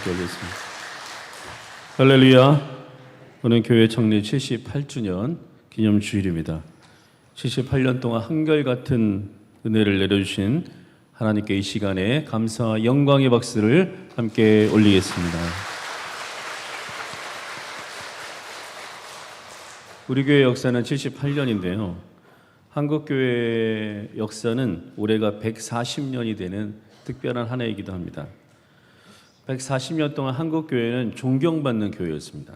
함께 올렸습니다. 할렐루야. 오늘 교회 창립 78주년 기념 주일입니다. 78년 동안 한결같은 은혜를 내려주신 하나님께 이 시간에 감사와 영광의 박수를 함께 올리겠습니다. 우리 교회 역사는 78년인데요. 한국교회 역사는 올해가 140년이 되는 특별한 한 해이기도 합니다. 140년 동안 한국교회는 존경받는 교회였습니다.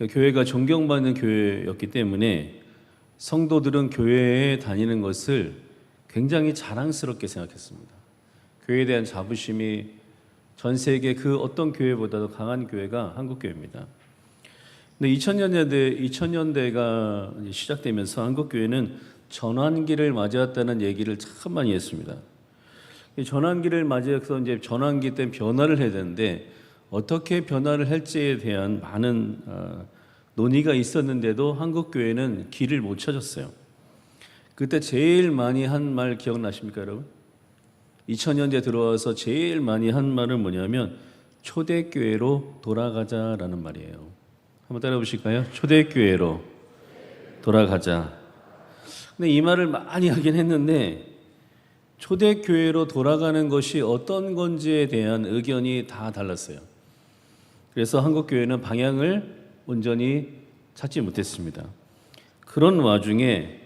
교회가 존경받는 교회였기 때문에 성도들은 교회에 다니는 것을 굉장히 자랑스럽게 생각했습니다. 교회에 대한 자부심이 전 세계 그 어떤 교회보다도 강한 교회가 한국교회입니다. 근데 2000년대가 시작되면서 한국교회는 전환기를 맞이했다는 얘기를 참 많이 했습니다. 이 전환기를 맞이해서 이제 전환기 때 변화를 해야 되는데 어떻게 변화를 할지에 대한 많은 논의가 있었는데도 한국교회는 길을 못 찾았어요. 그때 제일 많이 한 말 기억나십니까, 여러분? 2000년대 들어와서 제일 많이 한 말은 뭐냐면 초대교회로 돌아가자라는 말이에요. 한번 따라 보실까요? 초대교회로 돌아가자. 근데 이 말을 많이 하긴 했는데 초대교회로 돌아가는 것이 어떤 건지에 대한 의견이 다 달랐어요. 그래서 한국교회는 방향을 온전히 찾지 못했습니다. 그런 와중에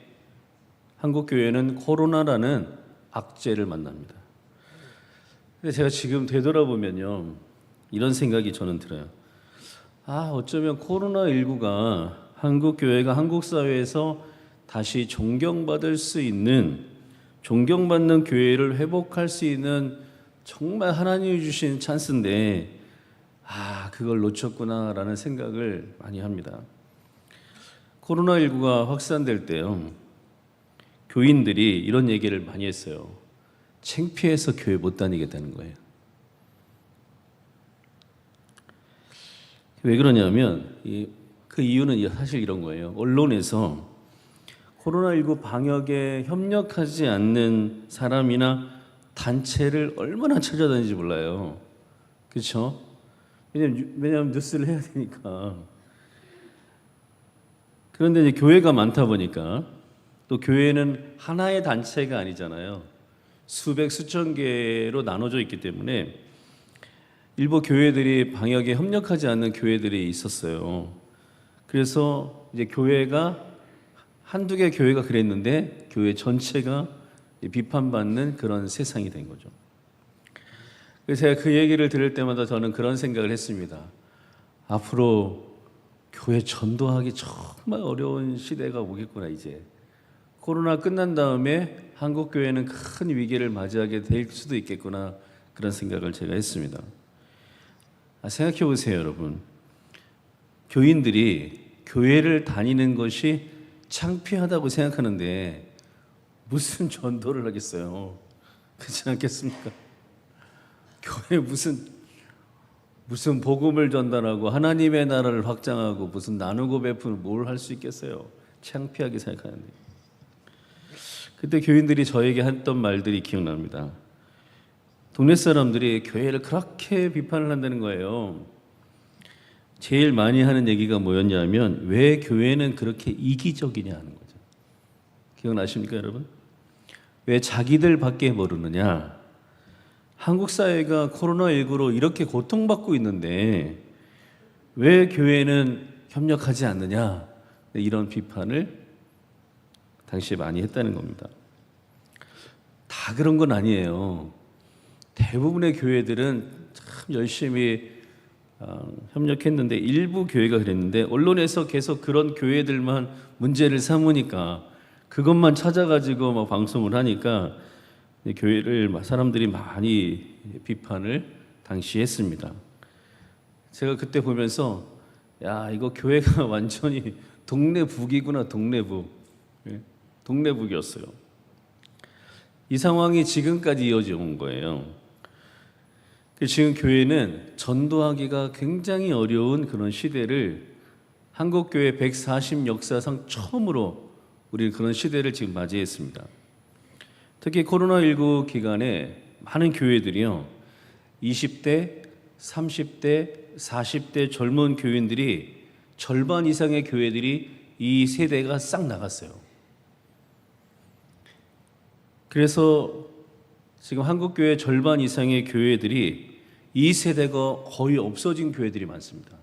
한국교회는 코로나라는 악재를 만납니다. 근데 제가 지금 되돌아보면요, 이런 생각이 저는 들어요. 어쩌면 코로나19가 한국교회가 한국사회에서 다시 존경받을 수 있는, 존경받는 교회를 회복할 수 있는 정말 하나님이 주신 찬스인데 그걸 놓쳤구나라는 생각을 많이 합니다. 코로나19가 확산될 때요, 교인들이 이런 얘기를 많이 했어요. 창피해서 교회 못 다니겠다는 거예요. 왜 그러냐면 그 이유는 사실 이런 거예요. 언론에서 코로나19 방역에 협력하지 않는 사람이나 단체를 얼마나 찾아다니는지 몰라요. 그렇죠? 왜냐면 뉴스를 해야 되니까. 그런데 이제 교회가 많다 보니까, 또 교회는 하나의 단체가 아니잖아요. 수백 수천 개로 나눠져 있기 때문에 일부 교회들이 방역에 협력하지 않는 교회들이 있었어요. 그래서 이제 교회가 한두 개 교회가 그랬는데 교회 전체가 비판받는 그런 세상이 된 거죠. 그래서 제가 그 얘기를 들을 때마다 저는 그런 생각을 했습니다. 앞으로 교회 전도하기 정말 어려운 시대가 오겠구나. 이제 코로나 끝난 다음에 한국교회는 큰 위기를 맞이하게 될 수도 있겠구나, 그런 생각을 제가 했습니다. 생각해 보세요, 여러분. 교인들이 교회를 다니는 것이 창피하다고 생각하는데 무슨 전도를 하겠어요? 그렇지 않겠습니까? 교회 무슨 복음을 전달하고 하나님의 나라를 확장하고 무슨 나누고 베푸는 뭘 할 수 있겠어요? 창피하게 생각하는데. 그때 교인들이 저에게 했던 말들이 기억납니다. 동네 사람들이 교회를 그렇게 비판을 한다는 거예요. 제일 많이 하는 얘기가 뭐였냐면 왜 교회는 그렇게 이기적이냐 하는 거죠. 기억나십니까, 여러분? 왜 자기들밖에 모르느냐? 한국 사회가 코로나19로 이렇게 고통받고 있는데 왜 교회는 협력하지 않느냐? 이런 비판을 당시에 많이 했다는 겁니다. 다 그런 건 아니에요. 대부분의 교회들은 참 열심히 협력했는데 일부 교회가 그랬는데 언론에서 계속 그런 교회들만 문제를 삼으니까 그것만 찾아가지고 막 방송을 하니까 교회를 사람들이 많이 비판을 당시 했습니다. 제가 그때 보면서 이거 교회가 완전히 동네북이구나. 동네북. 동네북이었어요. 이 상황이 지금까지 이어져 온 거예요. 지금 교회는 전도하기가 굉장히 어려운 그런 시대를, 한국교회 140 역사상 처음으로 우리는 그런 시대를 지금 맞이했습니다. 특히 코로나19 기간에 많은 교회들이요, 20대, 30대, 40대 젊은 교인들이 절반 이상의 교회들이 이 세대가 싹 나갔어요. 그래서 지금 한국교회 절반 이상의 교회들이 이 세대가 거의 없어진 교회들이 많습니다.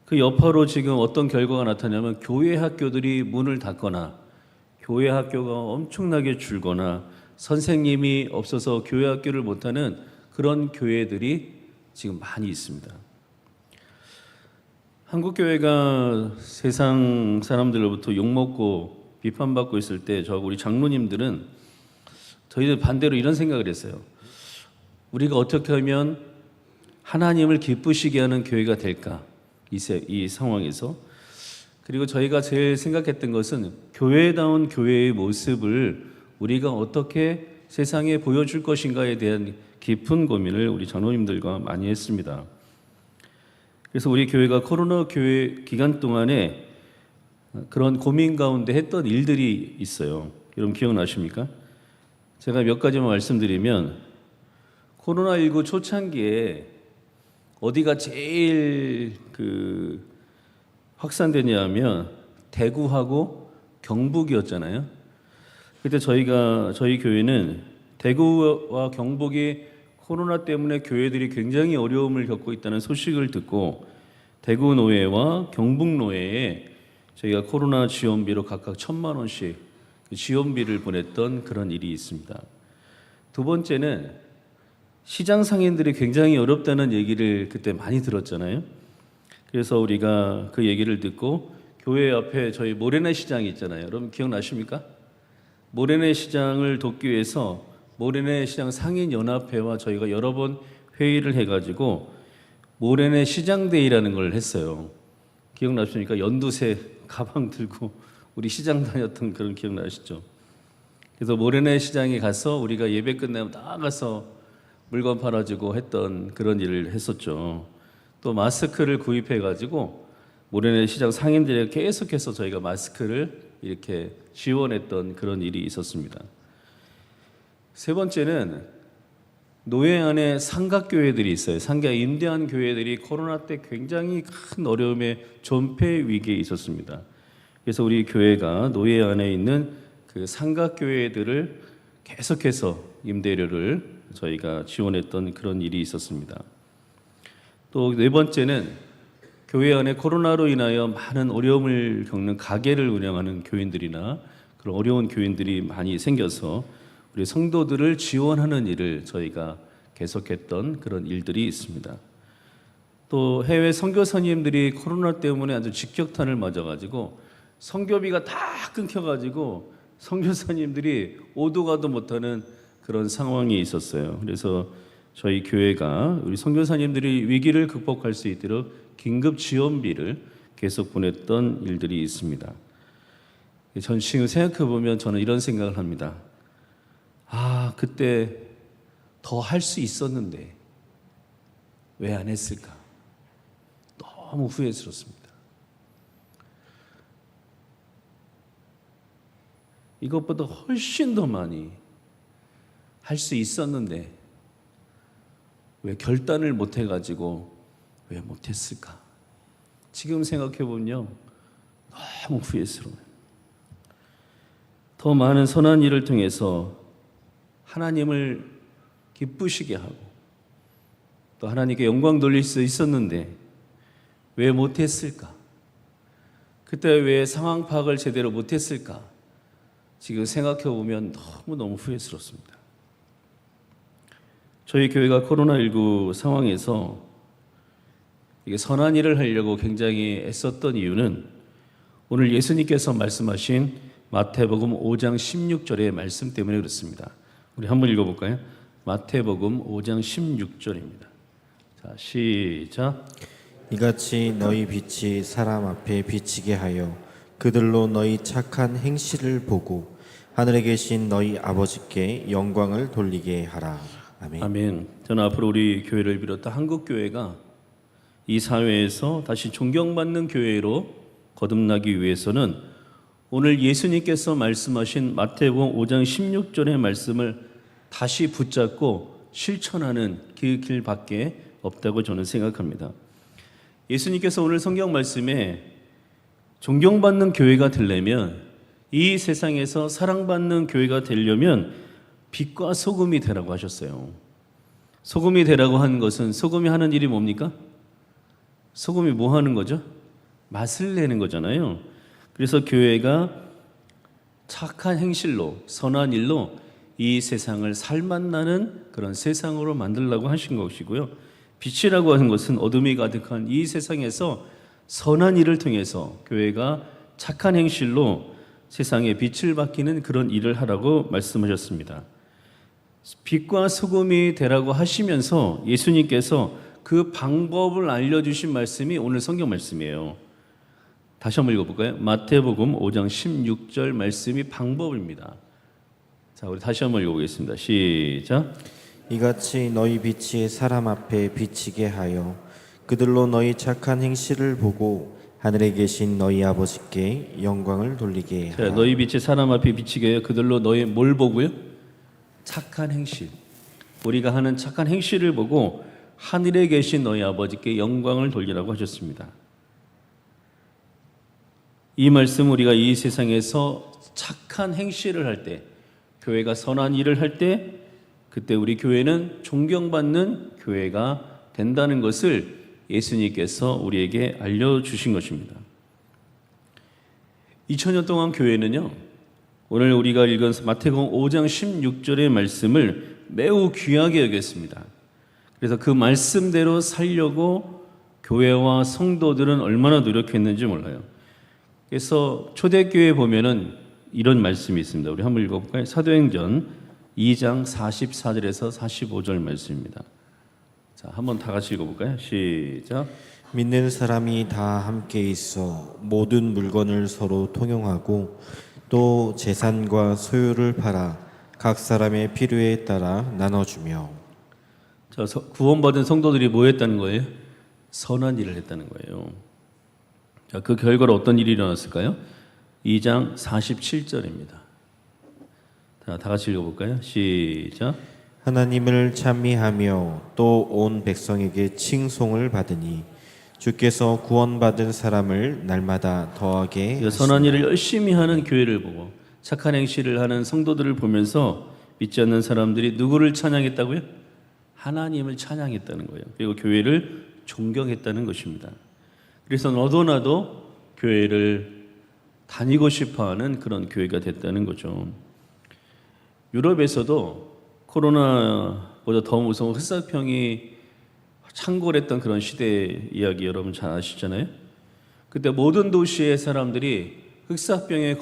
그 여파로 지금 어떤 결과가 나타나면 교회 학교들이 문을 닫거나 교회 학교가 엄청나게 줄거나 선생님이 없어서 교회 학교를 못하는 그런 교회들이 지금 많이 있습니다. 한국교회가 세상 사람들로부터 욕먹고 비판받고 있을 때 저하고 우리 장로님들은 저희들 반대로 이런 생각을 했어요. 우리가 어떻게 하면 하나님을 기쁘시게 하는 교회가 될까? 이 상황에서. 그리고 저희가 제일 생각했던 것은 교회다운 교회의 모습을 우리가 어떻게 세상에 보여줄 것인가에 대한 깊은 고민을 우리 장로님들과 많이 했습니다. 그래서 우리 교회가 코로나 교회 기간 동안에 그런 고민 가운데 했던 일들이 있어요. 여러분 기억나십니까? 제가 몇 가지만 말씀드리면 코로나19 초창기에 어디가 제일 확산되냐 하면 대구하고 경북이었잖아요. 그때 저희 교회는 대구와 경북이 코로나 때문에 교회들이 굉장히 어려움을 겪고 있다는 소식을 듣고 대구 노회와 경북 노회에 저희가 코로나 지원비로 각각 1,000만 원씩 지원비를 보냈던 그런 일이 있습니다. 두 번째는 시장 상인들이 굉장히 어렵다는 얘기를 그때 많이 들었잖아요. 그래서 우리가 그 얘기를 듣고 교회 앞에 저희 모래내 시장이 있잖아요. 여러분 기억나십니까? 모래내 시장을 돕기 위해서 모래내 시장 상인연합회와 저희가 여러 번 회의를 해가지고 모래내 시장데이라는 걸 했어요. 기억나십니까? 연두새 가방 들고 우리 시장 다녔던 그런 기억나시죠? 그래서 모래내 시장에 가서 우리가 예배 끝나면 나가서 물건 팔아주고 했던 그런 일을 했었죠. 또 마스크를 구입해가지고 모래내 시장 상인들에게 계속해서 저희가 마스크를 이렇게 지원했던 그런 일이 있었습니다. 세 번째는 노예 안에 삼각교회들이 있어요. 상가 임대한 교회들이 코로나 때 굉장히 큰 어려움에 존폐 위기에 있었습니다. 그래서 우리 교회가 노예 안에 있는 그 삼각교회들을 계속해서 임대료를 저희가 지원했던 그런 일이 있었습니다. 또 네 번째는 교회 안에 코로나로 인하여 많은 어려움을 겪는 가게를 운영하는 교인들이나 그런 어려운 교인들이 많이 생겨서 우리 성도들을 지원하는 일을 저희가 계속했던 그런 일들이 있습니다. 또 해외 선교사님들이 코로나 때문에 아주 직격탄을 맞아가지고 선교비가 다 끊겨가지고 선교사님들이 오도 가도 못하는 그런 상황이 있었어요. 그래서 저희 교회가 우리 선교사님들이 위기를 극복할 수 있도록 긴급 지원비를 계속 보냈던 일들이 있습니다. 전 지금 생각해 보면 저는 이런 생각을 합니다. 그때 더 할 수 있었는데 왜 안 했을까? 너무 후회스럽습니다. 이것보다 훨씬 더 많이 할 수 있었는데 왜 결단을 못 해가지고 왜 못했을까? 지금 생각해보면요 너무 후회스러워요. 더 많은 선한 일을 통해서 하나님을 기쁘시게 하고 또 하나님께 영광 돌릴 수 있었는데 왜 못했을까? 그때 왜 상황 파악을 제대로 못했을까? 지금 생각해보면 너무너무 후회스럽습니다. 저희 교회가 코로나19 상황에서 이게 선한 일을 하려고 굉장히 애썼던 이유는 오늘 예수님께서 말씀하신 마태복음 5장 16절의 말씀 때문에 그렇습니다. 우리 한번 읽어볼까요? 마태복음 5장 16절입니다. 자, 시작. 이같이 너희 빛이 사람 앞에 비치게 하여 그들로 너희 착한 행실을 보고 하늘에 계신 너희 아버지께 영광을 돌리게 하라. 아멘. 아멘. 저는 앞으로 우리 교회를 비롯한 한국 교회가 이 사회에서 다시 존경받는 교회로 거듭나기 위해서는 오늘 예수님께서 말씀하신 마태복음 5장 16절의 말씀을 다시 붙잡고 실천하는 그 길밖에 없다고 저는 생각합니다. 예수님께서 오늘 성경 말씀에 존경받는 교회가 되려면, 이 세상에서 사랑받는 교회가 되려면 빛과 소금이 되라고 하셨어요. 소금이 되라고 한 것은, 소금이 하는 일이 뭡니까? 소금이 뭐 하는 거죠? 맛을 내는 거잖아요. 그래서 교회가 착한 행실로, 선한 일로 이 세상을 살맛나는 그런 세상으로 만들려고 하신 것이고요. 빛이라고 하는 것은 어둠이 가득한 이 세상에서 선한 일을 통해서 교회가 착한 행실로 세상에 빛을 밝히는 그런 일을 하라고 말씀하셨습니다. 빛과 소금이 되라고 하시면서 예수님께서 그 방법을 알려주신 말씀이 오늘 성경 말씀이에요. 다시 한번 읽어볼까요? 마태복음 5장 16절 말씀이 방법입니다. 자, 우리 다시 한번 읽어보겠습니다. 시작. 이같이 너희 빛이 사람 앞에 비치게 하여 그들로 너희 착한 행실을 보고 하늘에 계신 너희 아버지께 영광을 돌리게 하라. 자, 너희 빛이 사람 앞에 비치게 하여 그들로 너희 뭘 보고요? 착한 행실. 우리가 하는 착한 행실을 보고 하늘에 계신 너희 아버지께 영광을 돌리라고 하셨습니다. 이 말씀, 우리가 이 세상에서 착한 행실을 할 때, 교회가 선한 일을 할 때, 그때 우리 교회는 존경받는 교회가 된다는 것을 예수님께서 우리에게 알려주신 것입니다. 2000년 동안 교회는요, 오늘 우리가 읽은 마태복음 5장 16절의 말씀을 매우 귀하게 여겼습니다. 그래서 그 말씀대로 살려고 교회와 성도들은 얼마나 노력했는지 몰라요. 그래서 초대교회에 보면은 이런 말씀이 있습니다. 우리 한번 읽어볼까요? 사도행전 2장 44절에서 45절 말씀입니다. 자, 한번 다 같이 읽어볼까요? 시작. 믿는 사람이 다 함께 있어 모든 물건을 서로 통용하고 또 재산과 소유를 팔아 각 사람의 필요에 따라 나눠주며. 자, 구원받은 성도들이 뭐 했다는 거예요? 선한 일을 했다는 거예요. 자, 그 결과로 어떤 일이 일어났을까요? 2장 47절입니다. 자, 다 같이 읽어볼까요? 시작. 하나님을 찬미하며 또 온 백성에게 칭송을 받으니 주께서 구원받은 사람을 날마다 더하게 선한 일을 열심히 하는 교회를 보고 착한 행실을 하는 성도들을 보면서 믿지 않는 사람들이 누구를 찬양했다고요? 하나님을 찬양했다는 거예요. 그리고 교회를 존경했다는 것입니다. 그래서 너도 나도 교회를 다니고 싶어하는 그런 교회가 됐다는 거죠. 유럽에서도 코로나보다 더 무서운 흑사병이 창궐했던 그런 시대 이야기 여러분 잘 아시잖아요. 그때 모든 도시의 사람들이 흑사병에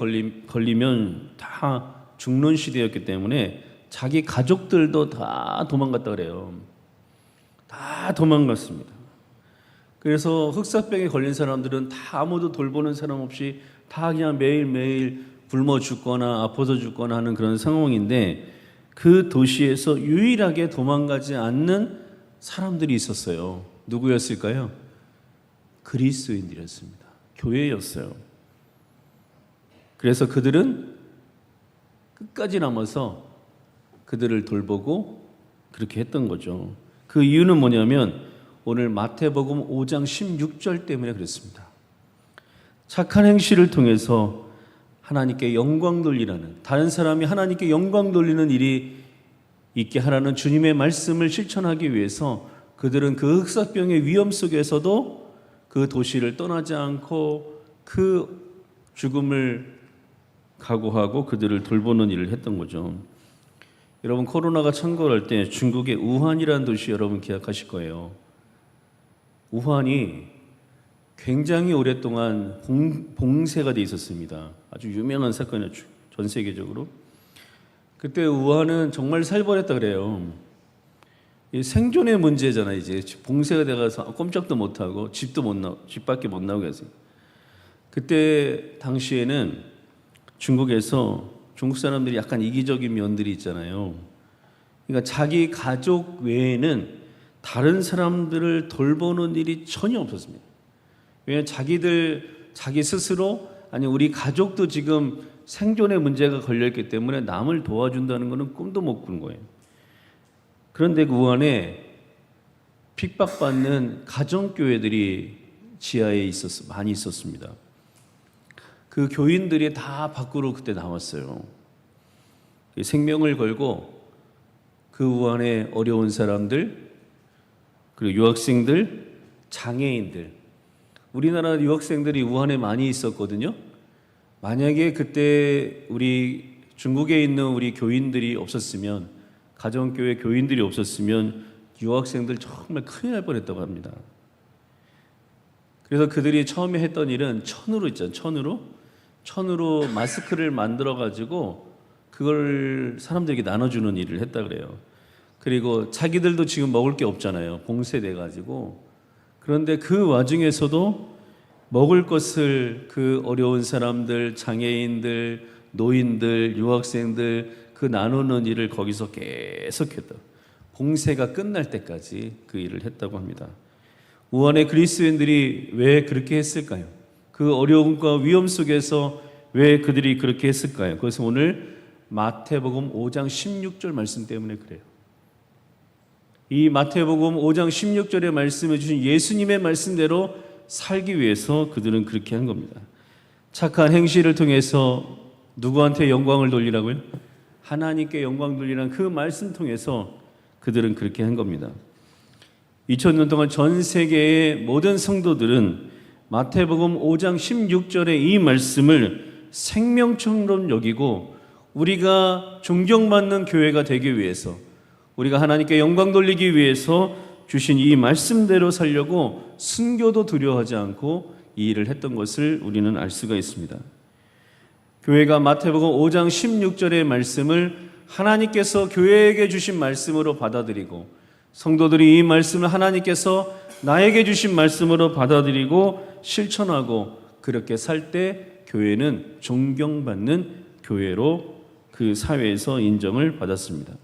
걸리면 다 죽는 시대였기 때문에 자기 가족들도 다 도망갔다 그래요. 다 도망갔습니다. 그래서 흑사병에 걸린 사람들은 다 아무도 돌보는 사람 없이 다 그냥 매일매일 굶어 죽거나 아파서 죽거나 하는 그런 상황인데, 그 도시에서 유일하게 도망가지 않는 사람들이 있었어요. 누구였을까요? 그리스도인들이었습니다. 교회였어요. 그래서 그들은 끝까지 남아서 그들을 돌보고 그렇게 했던 거죠. 그 이유는 뭐냐면 오늘 마태복음 5장 16절 때문에 그렇습니다. 착한 행실을 통해서 하나님께 영광 돌리라는, 다른 사람이 하나님께 영광 돌리는 일이 있게 하라는 주님의 말씀을 실천하기 위해서 그들은 그 흑사병의 위험 속에서도 그 도시를 떠나지 않고 그 죽음을 각오하고 그들을 돌보는 일을 했던 거죠. 여러분, 코로나가 창궐할 때 중국의 우한이라는 도시 여러분 기억하실 거예요. 우한이 굉장히 오랫동안 봉쇄가 돼 있었습니다. 아주 유명한 사건이었죠. 전 세계적으로. 그때 우한은 정말 살벌했다 그래요. 이 생존의 문제잖아요. 이제 봉쇄가 돼가서 꼼짝도 못하고 집 밖에 못 나오게 했어요. 그때 당시에는 중국에서 중국 사람들이 약간 이기적인 면들이 있잖아요. 그러니까 자기 가족 외에는 다른 사람들을 돌보는 일이 전혀 없었습니다. 왜냐하면 자기 스스로, 아니 우리 가족도 지금 생존의 문제가 걸려있기 때문에 남을 도와준다는 것은 꿈도 못 꾸는 거예요. 그런데 그 안에 핍박받는 가정교회들이 지하에 많이 있었습니다. 그 교인들이 다 밖으로 그때 나왔어요. 생명을 걸고 그 우한에 어려운 사람들, 그리고 유학생들, 장애인들, 우리나라 유학생들이 우한에 많이 있었거든요. 만약에 그때 우리 중국에 있는 우리 교인들이 없었으면, 가정교회 교인들이 없었으면 유학생들 정말 큰일 날 뻔했다고 합니다. 그래서 그들이 처음에 했던 일은 천으로 있잖아요. 천으로 마스크를 만들어 가지고 그걸 사람들에게 나눠주는 일을 했다 그래요. 그리고 자기들도 지금 먹을 게 없잖아요. 봉쇄돼 가지고. 그런데 그 와중에서도 먹을 것을 그 어려운 사람들, 장애인들, 노인들, 유학생들 그 나누는 일을 거기서 계속했다. 봉쇄가 끝날 때까지 그 일을 했다고 합니다. 우한의 그리스도인들이 왜 그렇게 했을까요? 그 어려움과 위험 속에서 왜 그들이 그렇게 했을까요? 그래서 오늘 마태복음 5장 16절 말씀 때문에 그래요. 이 마태복음 5장 16절에 말씀해 주신 예수님의 말씀대로 살기 위해서 그들은 그렇게 한 겁니다. 착한 행실을 통해서 누구한테 영광을 돌리라고요? 하나님께 영광 돌리라는 그 말씀 통해서 그들은 그렇게 한 겁니다. 2000년 동안 전 세계의 모든 성도들은 마태복음 5장 16절의 이 말씀을 생명처럼 여기고 우리가 존경받는 교회가 되기 위해서, 우리가 하나님께 영광 돌리기 위해서 주신 이 말씀대로 살려고 순교도 두려워하지 않고 이 일을 했던 것을 우리는 알 수가 있습니다. 교회가 마태복음 5장 16절의 말씀을 하나님께서 교회에게 주신 말씀으로 받아들이고, 성도들이 이 말씀을 하나님께서 나에게 주신 말씀으로 받아들이고 실천하고 그렇게 살 때 교회는 존경받는 교회로 그 사회에서 인정을 받았습니다.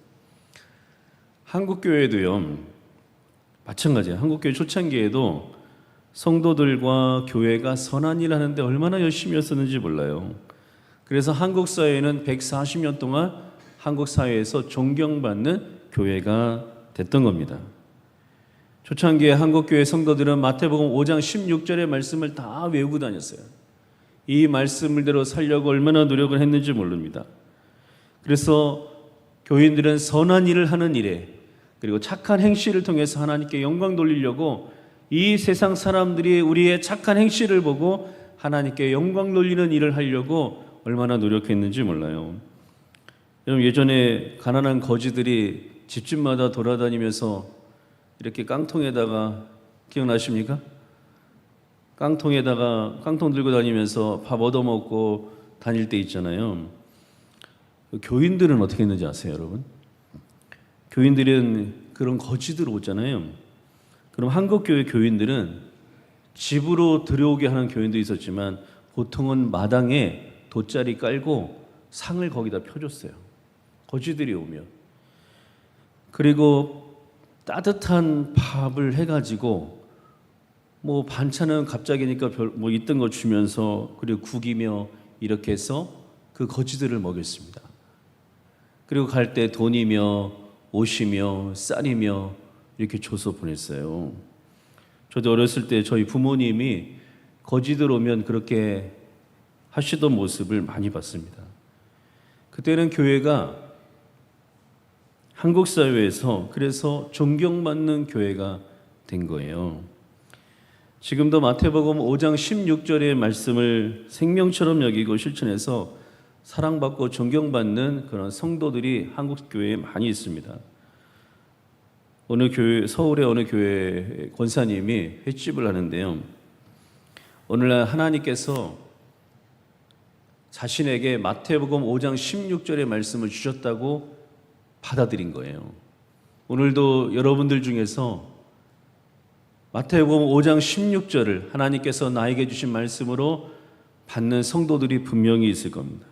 한국교회도요, 마찬가지예요. 한국교회 초창기에도 성도들과 교회가 선한 일 하는데 얼마나 열심히 했었는지 몰라요. 그래서 한국 사회는 140년 동안 한국 사회에서 존경받는 교회가 됐던 겁니다. 초창기에 한국교회 성도들은 마태복음 5장 16절의 말씀을 다 외우고 다녔어요. 이 말씀대로 살려고 얼마나 노력을 했는지 모릅니다. 그래서 교인들은 선한 일을 하는 일에, 그리고 착한 행실을 통해서 하나님께 영광 돌리려고 이 세상 사람들이 우리의 착한 행실을 보고 하나님께 영광 돌리는 일을 하려고 얼마나 노력했는지 몰라요. 여러분, 예전에 가난한 거지들이 집집마다 돌아다니면서 이렇게 깡통에다가, 기억나십니까? 깡통 들고 다니면서 밥 얻어먹고 다닐 때 있잖아요. 교인들은 어떻게 했는지 아세요, 여러분? 교인들은 그런 거지들 오잖아요. 그럼 한국교회 교인들은 집으로 들여오게 하는 교인도 있었지만 보통은 마당에 돗자리 깔고 상을 거기다 펴줬어요. 거지들이 오면. 그리고 따뜻한 밥을 해가지고 뭐 반찬은 갑자기니까 뭐 있던 거 주면서, 그리고 국이며 이렇게 해서 그 거지들을 먹였습니다. 그리고 갈 때 돈이며 옷이며 쌀이며 이렇게 줘서 보냈어요. 저도 어렸을 때 저희 부모님이 거지들 오면 그렇게 하시던 모습을 많이 봤습니다. 그때는 교회가 한국 사회에서 그래서 존경받는 교회가 된 거예요. 지금도 마태복음 5장 16절의 말씀을 생명처럼 여기고 실천해서 사랑받고 존경받는 그런 성도들이 한국 교회에 많이 있습니다. 어느 교회, 서울의 어느 교회 권사님이 횟집을 하는데요. 오늘날 하나님께서 자신에게 마태복음 5장 16절의 말씀을 주셨다고 받아들인 거예요. 오늘도 여러분들 중에서 마태복음 5장 16절을 하나님께서 나에게 주신 말씀으로 받는 성도들이 분명히 있을 겁니다.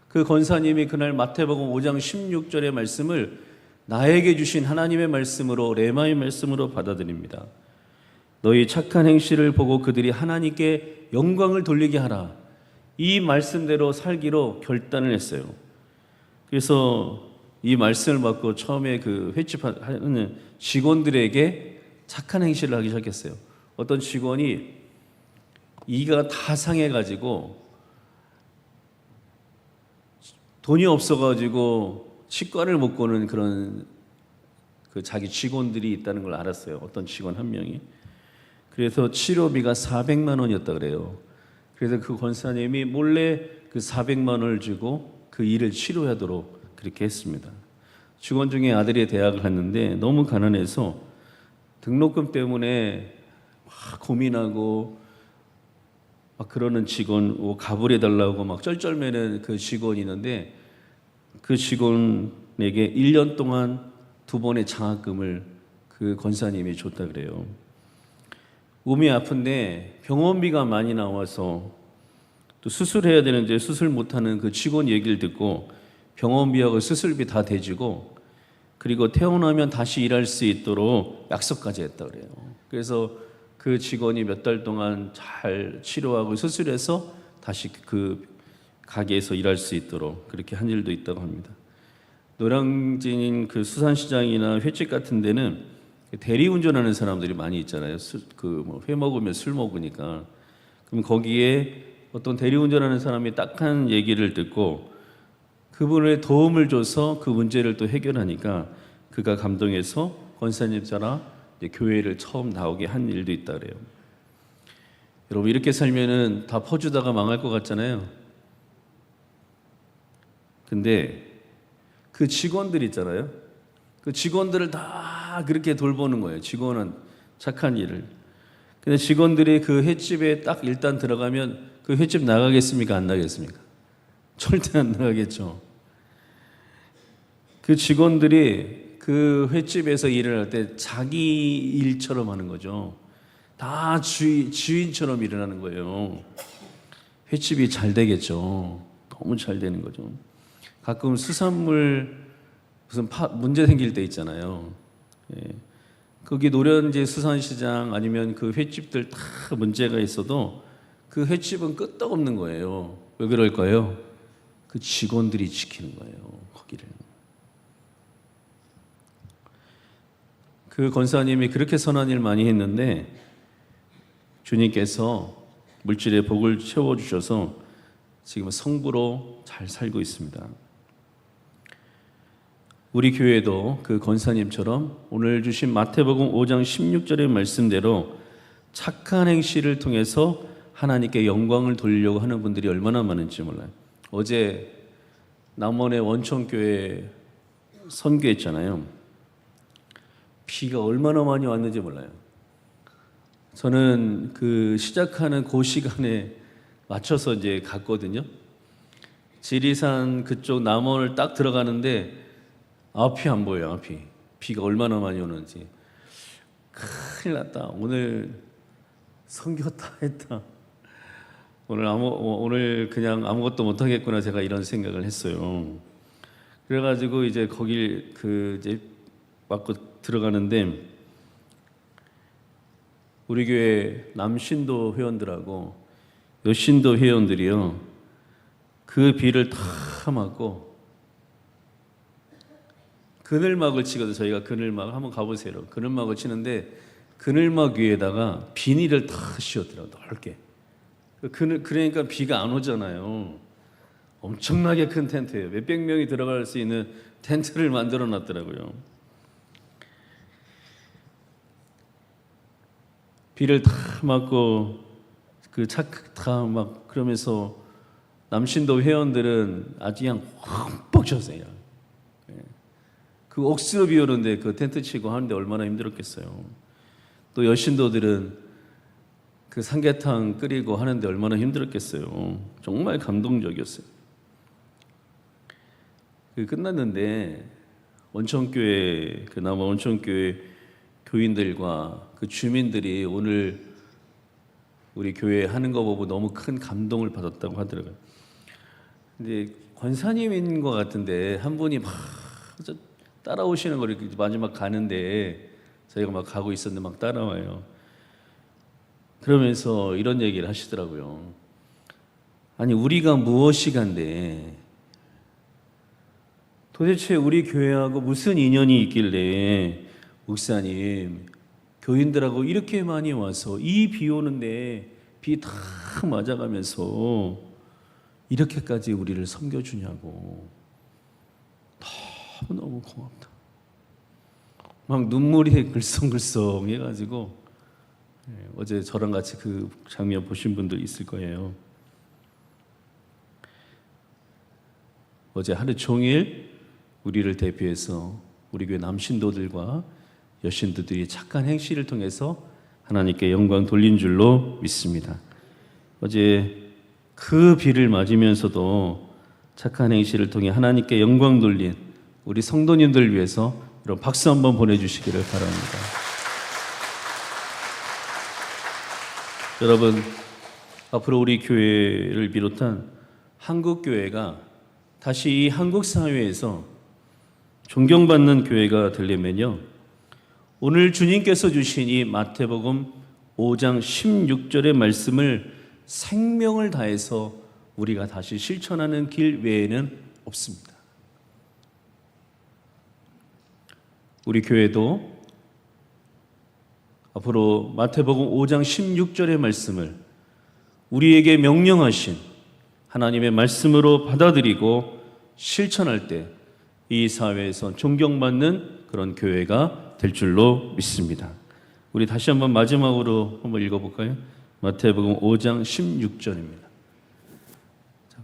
그 권사님이 그날 마태복음 5장 16절의 말씀을 나에게 주신 하나님의 말씀으로, 레마의 말씀으로 받아들입니다. 너희 착한 행실을 보고 그들이 하나님께 영광을 돌리게 하라. 이 말씀대로 살기로 결단을 했어요. 그래서 이 말씀을 받고 처음에 그 횟집하는 직원들에게 착한 행실을 하기 시작했어요. 어떤 직원이 이가 다 상해가지고 돈이 없어가지고 치과를 못 가는 그런 그 자기 직원들이 있다는 걸 알았어요. 어떤 직원 한 명이. 그래서 치료비가 400만 원이었다 그래요. 그래서 그 권사님이 몰래 그 400만 원을 주고 그 일을 치료하도록 그렇게 했습니다. 직원 중에 아들이 대학을 갔는데 너무 가난해서 등록금 때문에 막 고민하고 막 그러는 직원 가불해달라고 막 쩔쩔매는 그 직원이 있는데 그 직원에게 1년 동안 2번의 장학금을 그 권사님이 줬다 그래요. 몸이 아픈데 병원비가 많이 나와서 또 수술해야 되는데 수술 못하는 그 직원 얘기를 듣고 병원비하고 수술비 다 대주고 그리고 퇴원하면 다시 일할 수 있도록 약속까지 했다 그래요. 그래서 그 직원이 몇 달 동안 잘 치료하고 수술해서 다시 그 가게에서 일할 수 있도록 그렇게 한 일도 있다고 합니다. 노량진 그 수산시장이나 횟집 같은 데는 대리운전하는 사람들이 많이 있잖아요. 회 먹으면 술 먹으니까. 그럼 거기에 어떤 대리운전하는 사람이 딱한 얘기를 듣고 그분의 도움을 줘서 그 문제를 또 해결하니까 그가 감동해서 권사님처럼 교회를 처음 나오게 한 일도 있다 그래요. 여러분 이렇게 살면은 다 퍼주다가 망할 것 같잖아요. 근데 그 직원들 있잖아요. 그 직원들을 다 그렇게 돌보는 거예요. 직원은 착한 일을. 근데 직원들이 그 횟집에 딱 일단 들어가면 그 횟집 나가겠습니까? 안 나가겠습니까? 절대 안 나가겠죠. 그 직원들이 그 횟집에서 일을 할 때 자기 일처럼 하는 거죠. 다 주인처럼 일을 하는 거예요. 횟집이 잘 되겠죠. 너무 잘 되는 거죠. 가끔 수산물 무슨 문제 생길 때 있잖아요. 예. 거기 노량진 수산시장 아니면 그 횟집들 다 문제가 있어도 그 횟집은 끄떡없는 거예요. 왜 그럴까요? 그 직원들이 지키는 거예요. 거기를. 그 권사님이 그렇게 선한 일 많이 했는데 주님께서 물질의 복을 채워주셔서 지금 성부로 잘 살고 있습니다. 우리 교회도 그 권사님처럼 오늘 주신 마태복음 5장 16절의 말씀대로 착한 행실을 통해서 하나님께 영광을 돌리려고 하는 분들이 얼마나 많은지 몰라요. 어제 남원의 원천교회 선교했잖아요. 비가 얼마나 많이 왔는지 몰라요. 저는 그 시작하는 그 시간에 맞춰서 이제 갔거든요. 지리산 그쪽 남원을 딱 들어가는데 앞이 안 보여요. 앞이. 비가 얼마나 많이 오는지. 큰일 났다. 오늘 선교 다 했다. 오늘 그냥 아무것도 못 하겠구나. 제가 이런 생각을 했어요. 그래가지고 이제 거길 이제 맞고 들어가는데 우리 교회 남신도 회원들하고 여신도 회원들이요. 그 비를 다 맞고 그늘막을 치거든요. 저희가 그늘막 한번 가보세요. 그늘막을 치는데 그늘막 위에다가 비닐을 다 씌웠더라고요. 넓게. 그러니까 비가 안 오잖아요. 엄청나게 큰 텐트예요. 몇백 명이 들어갈 수 있는 텐트를 만들어 놨더라고요. 비를 다 맞고 다 막 그러면서 남신도 회원들은 아주 그냥 흠뻑 쳤어요. 그 억수로 비 오는데 그 텐트 치고 하는데 얼마나 힘들었겠어요. 또 여신도들은 그 삼계탕 끓이고 하는데 얼마나 힘들었겠어요. 정말 감동적이었어요. 끝났는데 원천교회 그나마 원천교회 교인들과 그 주민들이 오늘 우리 교회 하는 거 보고 너무 큰 감동을 받았다고 하더라고요. 근데 권사님인 것 같은데 한 분이 막 따라오시는 거 이렇게 마지막 가는데 저희가 막 가고 있었는데 막 따라와요. 그러면서 이런 얘기를 하시더라고요. 아니 우리가 무엇이 간데 도대체 우리 교회하고 무슨 인연이 있길래 목사님, 교인들하고 이렇게 많이 와서 이 비 오는데 비 다 맞아가면서 이렇게까지 우리를 섬겨주냐고. 너무너무 고맙다. 막 눈물이 글썽글썽 해가지고 어제 저랑 같이 그 장면 보신 분들 있을 거예요. 어제 하루 종일 우리를 대표해서 우리 교회 남신도들과 여신도들이 착한 행실을 통해서 하나님께 영광 돌린 줄로 믿습니다. 어제 그 비를 맞으면서도 착한 행실을 통해 하나님께 영광 돌린 우리 성도님들 위해서 여러분 박수 한번 보내주시기를 바랍니다. 여러분, 앞으로 우리 교회를 비롯한 한국 교회가 다시 이 한국 사회에서 존경받는 교회가 되려면요, 오늘 주님께서 주신 이 마태복음 5장 16절의 말씀을 생명을 다해서 우리가 다시 실천하는 길 외에는 없습니다. 우리 교회도 앞으로 마태복음 5장 16절의 말씀을 우리에게 명령하신 하나님의 말씀으로 받아들이고 실천할 때 이 사회에서 존경받는 그런 교회가 될 줄로 믿습니다. 우리 다시 한번 마지막으로 한번 읽어볼까요? 마태복음 5장 16절입니다.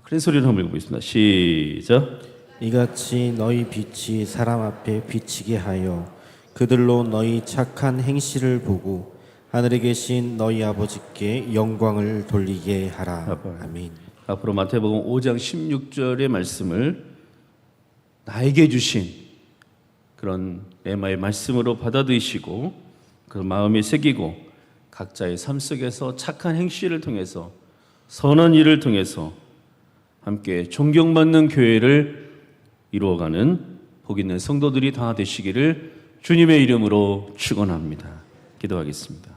큰 소리로 한번 읽어보겠습니다. 시작. 이같이 너희 빛이 사람 앞에 비치게 하여 그들로 너희 착한 행실을 보고 하늘에 계신 너희 아버지께 영광을 돌리게 하라. 아멘. 앞으로 마태복음 5장 16절의 말씀을 나에게 주신 그런 레마의 말씀으로 받아들이시고 그 마음에 새기고 각자의 삶 속에서 착한 행실을 통해서 선한 일을 통해서 함께 존경받는 교회를 이루어가는 복 있는 성도들이 다 되시기를 주님의 이름으로 축원합니다. 기도하겠습니다.